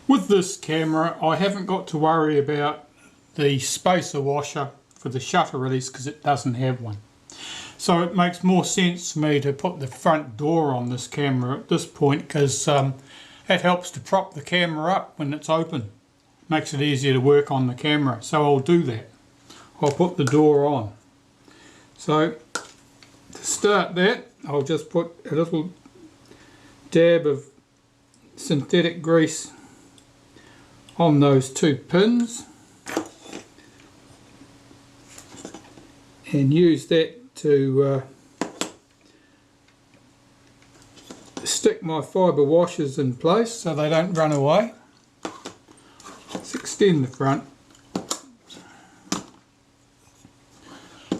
With this camera, I haven't got to worry about the spacer washer for the shutter release because it doesn't have one. So it makes more sense for me to put the front door on this camera at this point because that helps to prop the camera up when it's open. Makes it easier to work on the camera, so I'll do that. I'll put the door on. So to start that, I'll just put a little dab of synthetic grease on those two pins and use that to stick my fibre washers in place so they don't run away. Let's extend the front.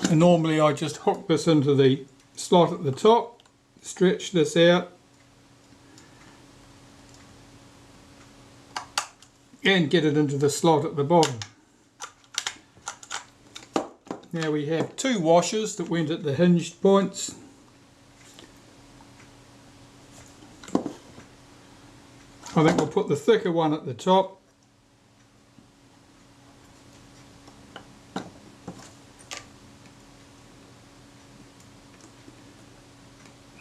And normally I just hook this into the slot at the top, stretch this out and get it into the slot at the bottom. Now we have two washers that went at the hinged points. I think we'll put the thicker one at the top.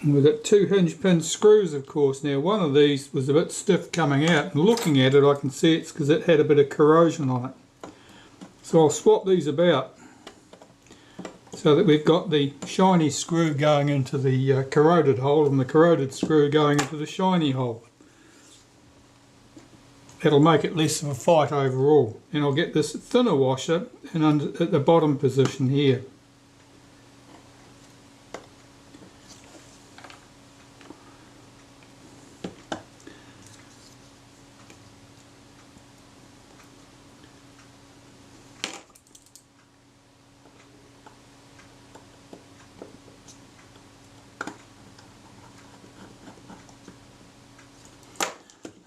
And we've got two hinge pin screws, of course. Now one of these was a bit stiff coming out, and looking at it I can see it's because it had a bit of corrosion on it. So I'll swap these about so that we've got the shiny screw going into the corroded hole and the corroded screw going into the shiny hole. That'll make it less of a fight overall. And I'll get this thinner washer and at the bottom position here.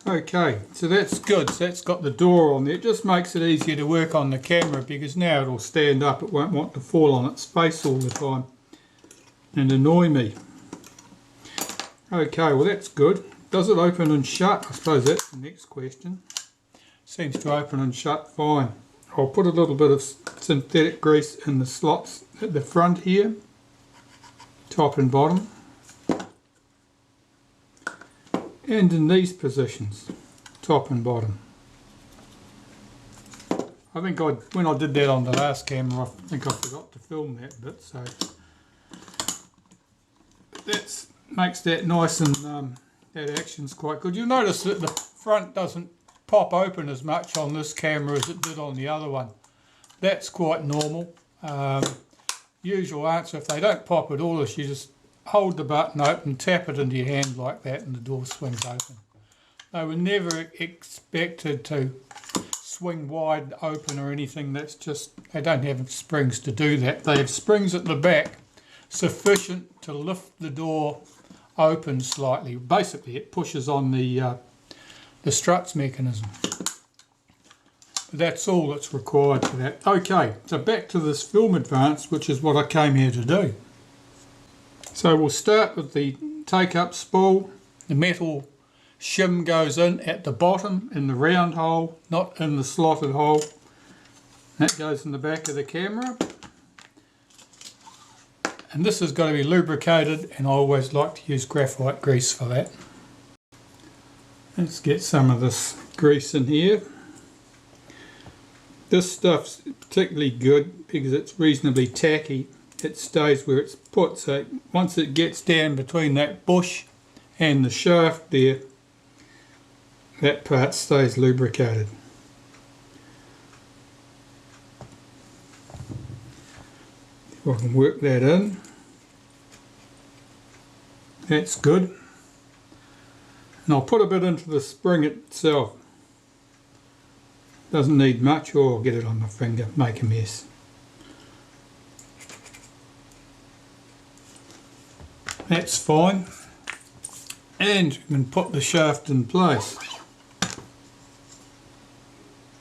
Okay, so that's good. So that's got the door on there. It just makes it easier to work on the camera because now it'll stand up. It won't want to fall on its face all the time and annoy me. Okay, well that's good. Does it open and shut? I suppose that's the next question. Seems to open and shut fine. I'll put a little bit of synthetic grease in the slots at the front here, top and bottom. And in these positions, top and bottom. I think when I did that on the last camera, I think I forgot to film that bit, so that makes that nice and that action's quite good. You'll notice that the front doesn't pop open as much on this camera as it did on the other one. That's quite normal. Usual answer, if they don't pop at all, is you just hold the button open, tap it into your hand like that and the door swings open. They were never expected to swing wide open or anything. That's just, they don't have springs to do that. They have springs at the back sufficient to lift the door open slightly. Basically it pushes on the struts mechanism. That's all that's required for that. Okay, so back to this film advance, which is what I came here to do. So we'll start with the take-up spool. The metal shim goes in at the bottom in the round hole, not in the slotted hole. That goes in the back of the camera. And this has got to be lubricated, and I always like to use graphite grease for that. Let's get some of this grease in here. This stuff's particularly good because it's reasonably tacky. It stays where it's put, so once it gets down between that bush and the shaft there, that part stays lubricated. If I can work that in, that's good. And I'll put a bit into the spring itself. Doesn't need much, or I'll get it on my finger, make a mess. That's fine, and you can put the shaft in place.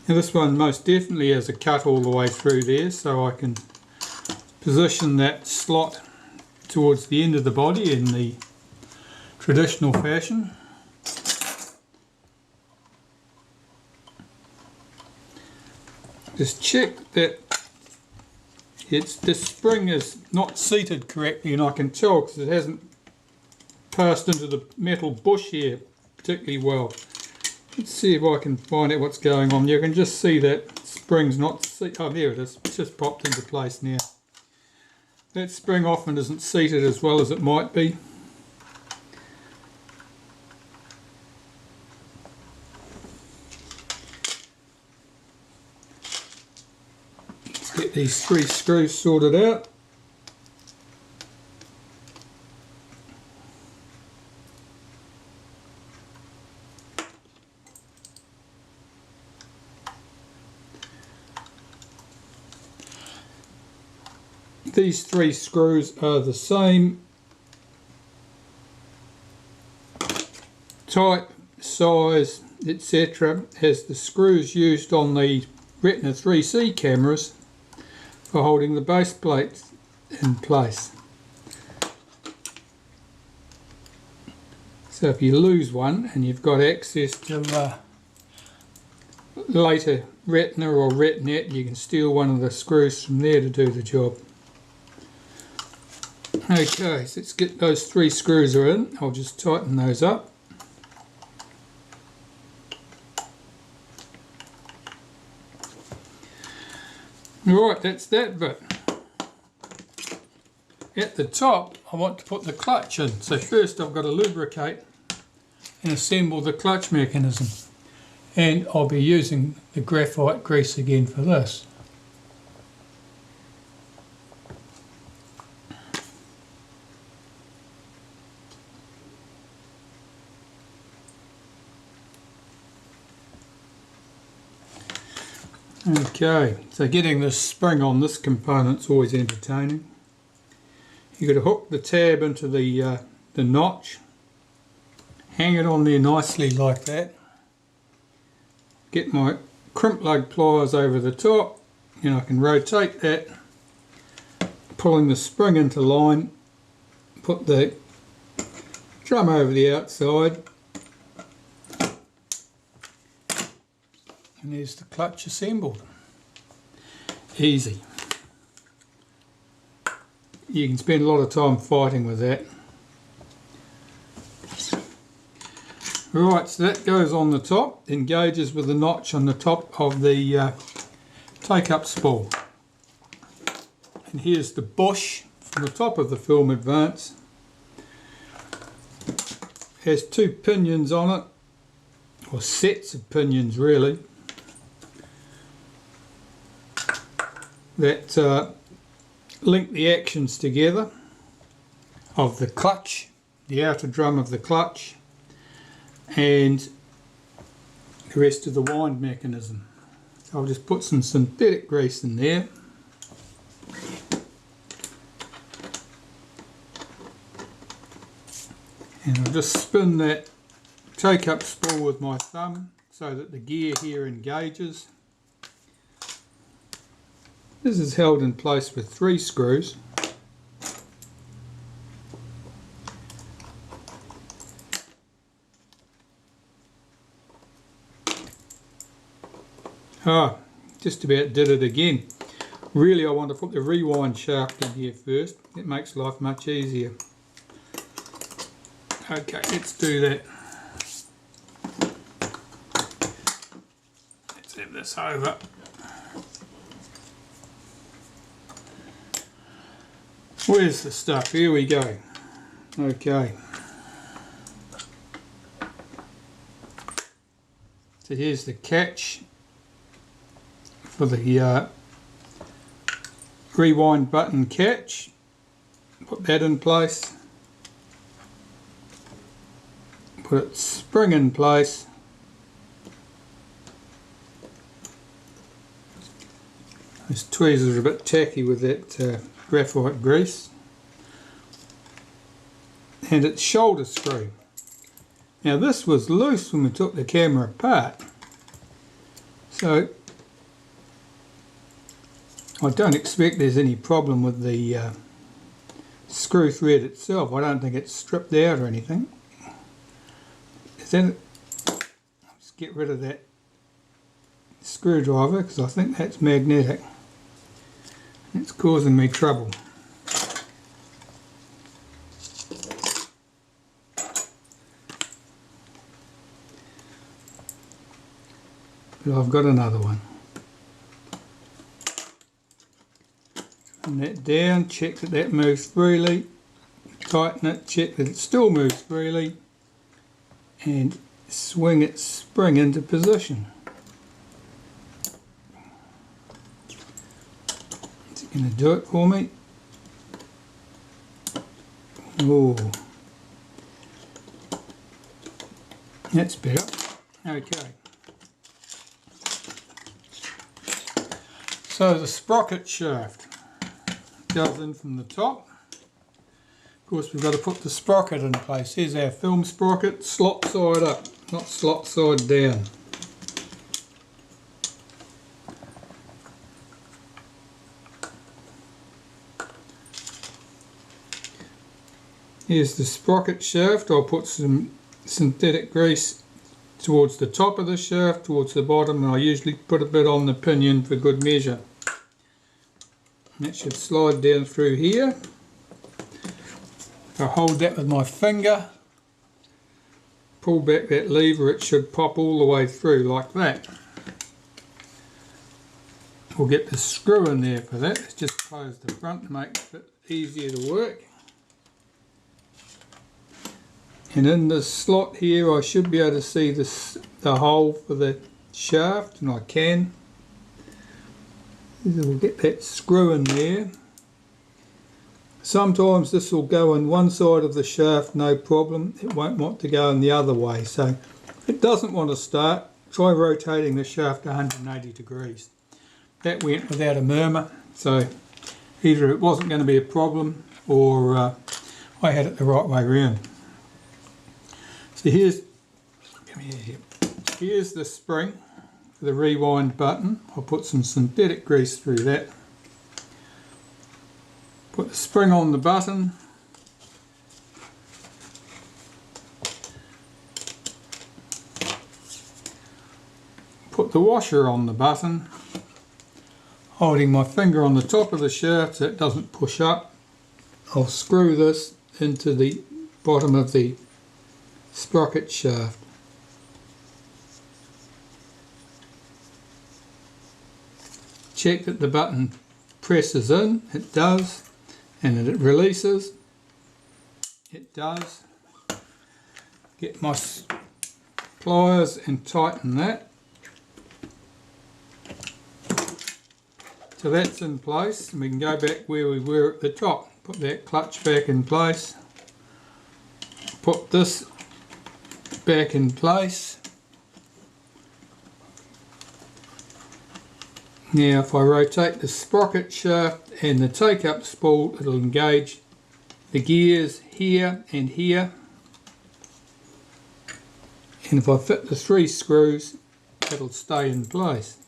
Now this one most definitely has a cut all the way through there, so I can position that slot towards the end of the body in the traditional fashion. just check that this spring is not seated correctly, and I can tell because it hasn't passed into the metal bush here particularly well. Let's see if I can find out what's going on. You can just see that spring's not seated. Oh, there it is. It's just popped into place now. That spring often isn't seated as well as it might be. Let's get these 3 screws sorted out. These 3 screws are the same type, size, etc. as the screws used on the Retina IIc cameras for holding the base plates in place. So if you lose one and you've got access to later Retina or Retinette, you can steal one of the screws from there to do the job. Okay, so let's get those 3 screws are in. I'll just tighten those up. Right, that's that bit. At the top, I want to put the clutch in. So first I've got to lubricate and assemble the clutch mechanism. And I'll be using the graphite grease again for this. Okay, so getting this spring on this component is always entertaining. You've got to hook the tab into the notch, hang it on there nicely like that, get my crimp lug pliers over the top, and I can rotate that, pulling the spring into line, put the drum over the outside, and there's the clutch assembled. Easy. You can spend a lot of time fighting with that. Right, so that goes on the top, engages with the notch on the top of the take-up spool. And here's the bush from the top of the film advance. Has 2 pinions on it, or sets of pinions really, that link the actions together of the clutch, the outer drum of the clutch, and the rest of the wind mechanism. So I'll just put some synthetic grease in there. And I'll just spin that take-up spool with my thumb so that the gear here engages. This is held in place with 3 screws. Just about did it again. Really, I want to put the rewind shaft in here first. It makes life much easier. Okay, let's do that. Let's have this over. Where's the stuff? Here we go. Okay. So here's the catch for the rewind button catch. Put that in place. Put its spring in place. This tweezers are a bit tacky with that graphite grease. And its shoulder screw. Now this was loose when we took the camera apart, so I don't expect there's any problem with the screw thread itself. I don't think it's stripped out or anything. Then let's get rid of that screwdriver because I think that's magnetic. It's causing me trouble. But I've got another one. And that down, check that that moves freely, tighten it, check that it still moves freely, and swing its spring into position. Is it going to do it for me? Oh, that's better. Okay. So the sprocket shaft goes in from the top. Of course, we've got to put the sprocket in place. Here's our film sprocket, slot side up, not slot side down. Here's the sprocket shaft. I'll put some synthetic grease towards the top of the shaft, towards the bottom, and I usually put a bit on the pinion for good measure. And that should slide down through here. If I hold that with my finger, pull back that lever, it should pop all the way through like that. We'll get the screw in there for that. Let's just close the front to make it a bit easier to work. And in this slot here I should be able to see the hole for the shaft, and I can. We'll get that screw in there. Sometimes this will go in one side of the shaft, no problem. It won't want to go in the other way. So if it doesn't want to start, try rotating the shaft 180 degrees. That went without a murmur, so either it wasn't going to be a problem or I had it the right way around. So here's the spring for the rewind button. I'll put some synthetic grease through that. Put the spring on the button. Put the washer on the button. Holding my finger on the top of the shaft so it doesn't push up. I'll screw this into the bottom of the sprocket shaft. Check that the button presses in, it does, and that it releases, it does. Get my pliers and tighten that. So that's in place, and we can go back where we were at the top. Put that clutch back in place. Put this back in place. Now if I rotate the sprocket shaft and the take-up spool, it'll engage the gears here and here. And if I fit the 3 screws, it'll stay in place.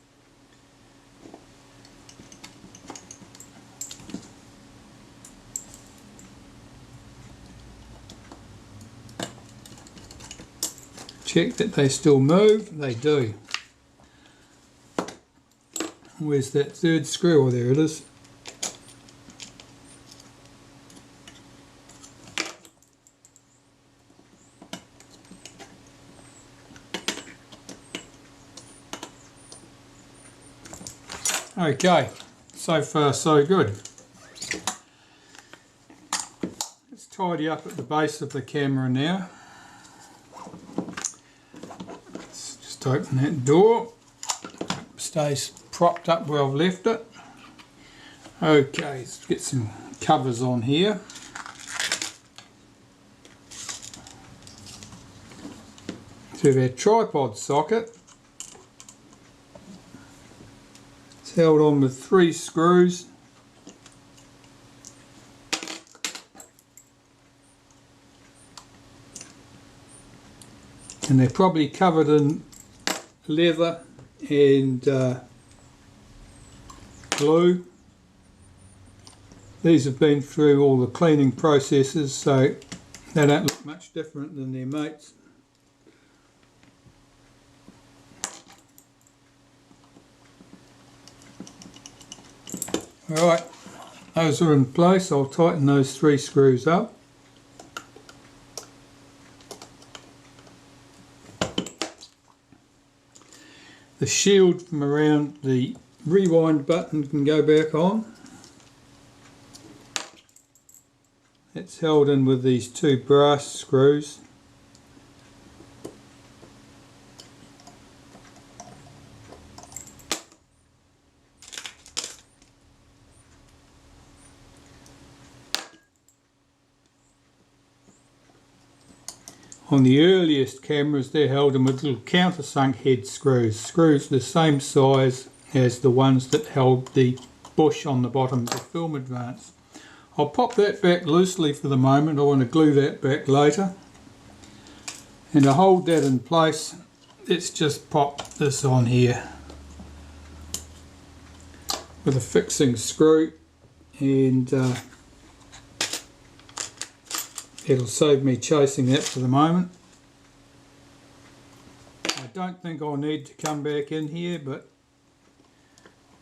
Check that they still move. They do. Where's that 3rd screw? Oh, there it is. Okay, so far so good. Let's tidy up at the base of the camera now. Let's just open that door. Stays propped up where I've left it. Okay, let's get some covers on here. So we have our tripod socket. It's held on with 3 screws. And they're probably covered in leather and glue. These have been through all the cleaning processes, so they don't look much different than their mates. Right, those are in place. I'll tighten those 3 screws up. The shield from around the rewind button can go back on. It's held in with these 2 brass screws. On the earliest cameras, they're held in with little countersunk head screws. Screws the same size as the ones that held the bush on the bottom of the film advance. I'll pop that back loosely for the moment. I want to glue that back later. And to hold that in place, let's just pop this on here with a fixing screw, and it'll save me chasing that for the moment. I don't think I'll need to come back in here, but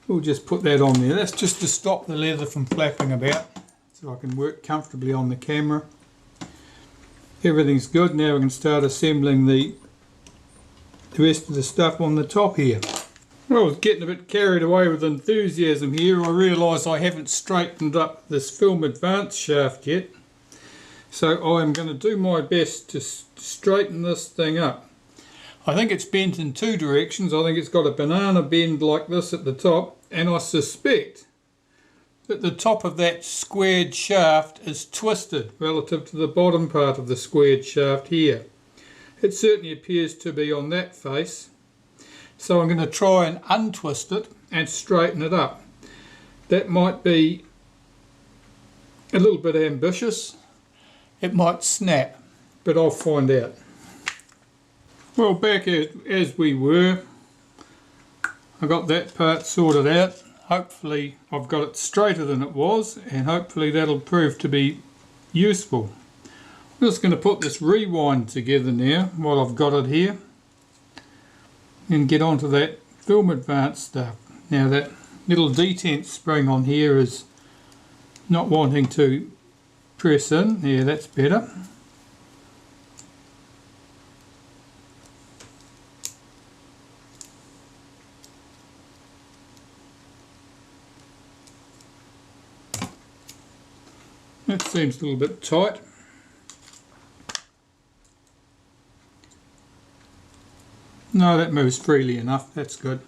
we'll just put that on there. That's just to stop the leather from flapping about, so I can work comfortably on the camera. Everything's good. Now we can start assembling the rest of the stuff on the top here. Well, I was getting a bit carried away with enthusiasm here. I realise I haven't straightened up this film advance shaft yet. So I'm going to do my best to straighten this thing up. I think it's bent in 2 directions. I think it's got a banana bend like this at the top, and I suspect that the top of that squared shaft is twisted relative to the bottom part of the squared shaft here. It certainly appears to be on that face. So I'm going to try and untwist it and straighten it up. That might be a little bit ambitious. It might snap, but I'll find out. Well, back as we were, I got that part sorted out. Hopefully I've got it straighter than it was, and hopefully that'll prove to be useful. I'm just going to put this rewind together now while I've got it here, and get onto that film advance stuff. Now that little detent spring on here is not wanting to press in. Yeah, that's better. That seems a little bit tight. No, that moves freely enough. That's good.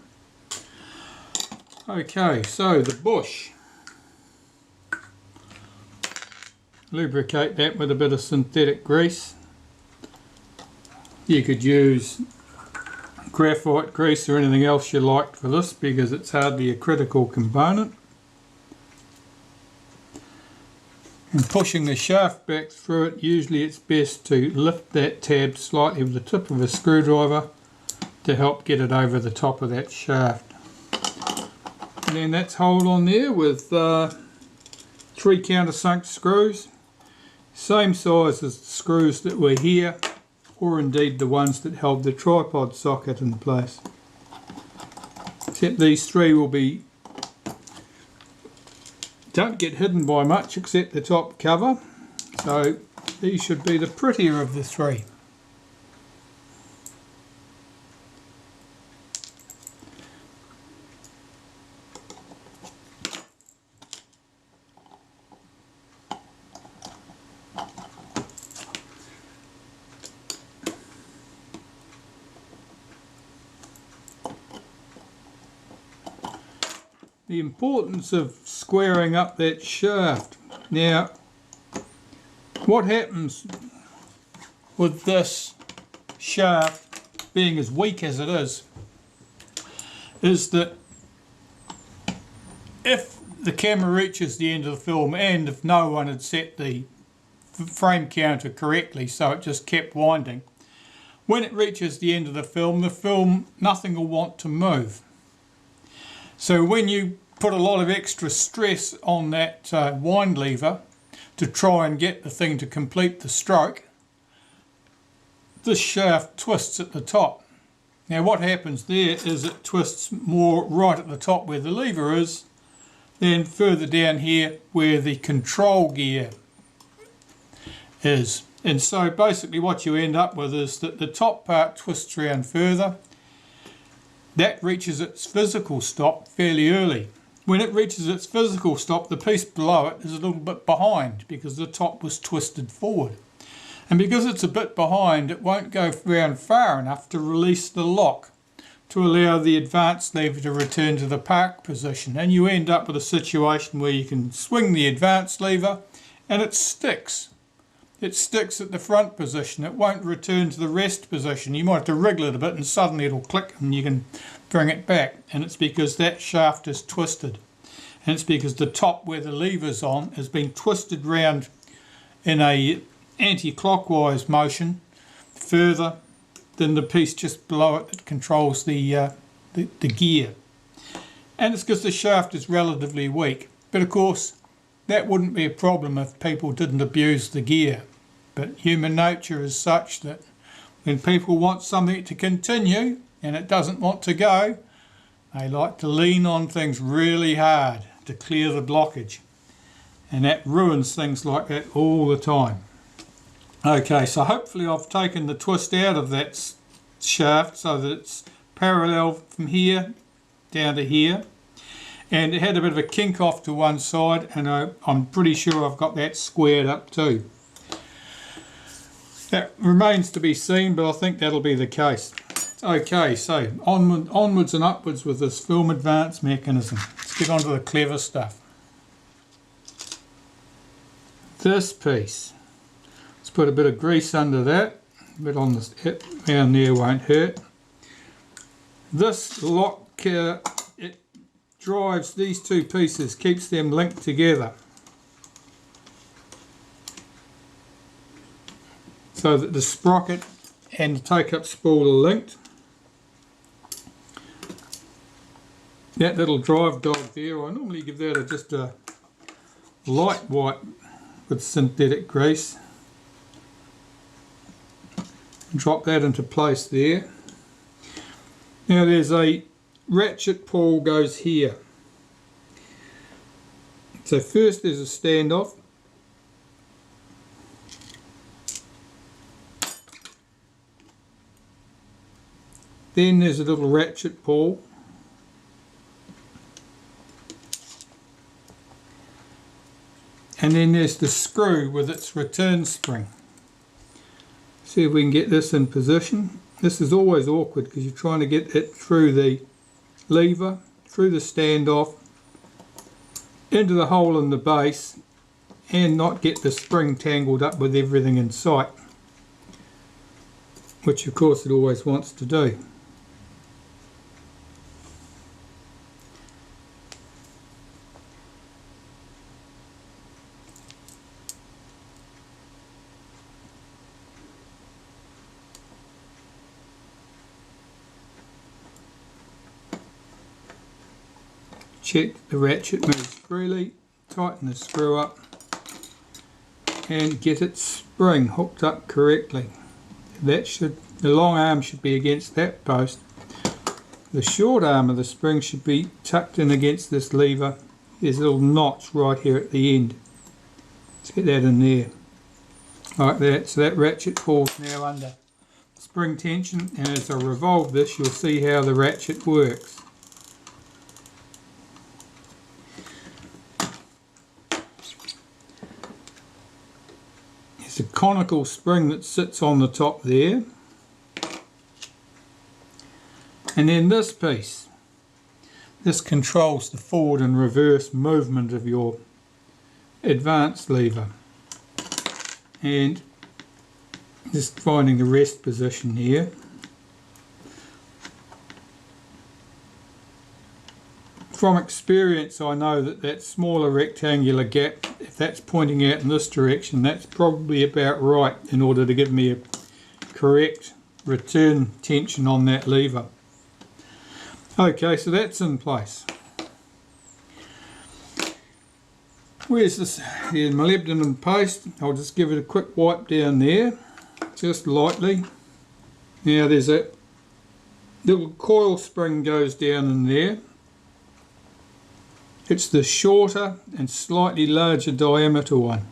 Okay, so the bush. Lubricate that with a bit of synthetic grease. You could use graphite grease or anything else you like for this, because it's hardly a critical component. And pushing the shaft back through it, usually it's best to lift that tab slightly with the tip of a screwdriver to help get it over the top of that shaft. And then that's held on there with 3 countersunk screws, same size as the screws that were here, or indeed the ones that held the tripod socket in place. Except these 3 will be, don't get hidden by much except the top cover, so these should be the prettier of the 3. The importance of squaring up that shaft. Now, what happens with this shaft being as weak as it is that if the camera reaches the end of the film, and if no one had set the frame counter correctly, so it just kept winding, when it reaches the end of the film, nothing will want to move. So when you put a lot of extra stress on that wind lever to try and get the thing to complete the stroke, this shaft twists at the top. Now what happens there is it twists more right at the top where the lever is then further down here where the control gear is. And so basically what you end up with is that the top part twists around further. That reaches its physical stop fairly early. When it reaches its physical stop, the piece below it is a little bit behind because the top was twisted forward. And because it's a bit behind, it won't go round far enough to release the lock to allow the advance lever to return to the park position. And you end up with a situation where you can swing the advance lever and it sticks. It sticks at the front position. It won't return to the rest position. You might have to wriggle it a bit and suddenly it'll click and you can bring it back. And it's because that shaft is twisted. And it's because the top where the lever's on has been twisted round in a anti-clockwise motion further than the piece just below it that controls the gear. And it's because the shaft is relatively weak. But of course, that wouldn't be a problem if people didn't abuse the gear. But human nature is such that when people want something to continue and it doesn't want to go, they like to lean on things really hard to clear the blockage. And that ruins things like that all the time. Okay, so hopefully I've taken the twist out of that shaft so that it's parallel from here down to here. And it had a bit of a kink off to one side, and I'm pretty sure I've got that squared up too. That remains to be seen, but I think that'll be the case. Okay, so onwards and upwards with this film advance mechanism. Let's get on to the clever stuff. This piece. Let's put a bit of grease under that. A bit on the hip down there won't hurt. This lock, it drives these two pieces, keeps them linked together, so that the sprocket and the take-up spool are linked. That little drive dog there, I normally give that just a light wipe with synthetic grease. Drop that into place there. Now there's a ratchet pawl goes here. So first there's a standoff. Then there's a little ratchet pawl. And then there's the screw with its return spring. See if we can get this in position. This is always awkward because you're trying to get it through the lever, through the standoff, into the hole in the base, and not get the spring tangled up with everything in sight, which of course it always wants to do. Check the ratchet moves freely, tighten the screw up and get its spring hooked up correctly. The long arm should be against that post. The short arm of the spring should be tucked in against this lever. There's a little notch right here at the end. Let's get that in there. Like that. So that ratchet falls now under spring tension, and as I revolve this you'll see how the ratchet works. It's a conical spring that sits on the top there. And then this piece. This controls the forward and reverse movement of your advance lever. And just finding the rest position here. From experience I know that that smaller rectangular gap, if that's pointing out in this direction, that's probably about right in order to give me a correct return tension on that lever. Okay, so that's in place. Where's this molybdenum paste? I'll just give it a quick wipe down there, just lightly. Now there's a little coil spring goes down in there. It's the shorter and slightly larger diameter one.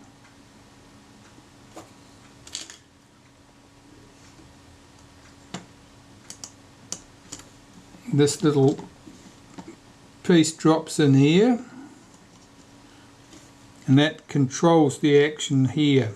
This little piece drops in here, and that controls the action here.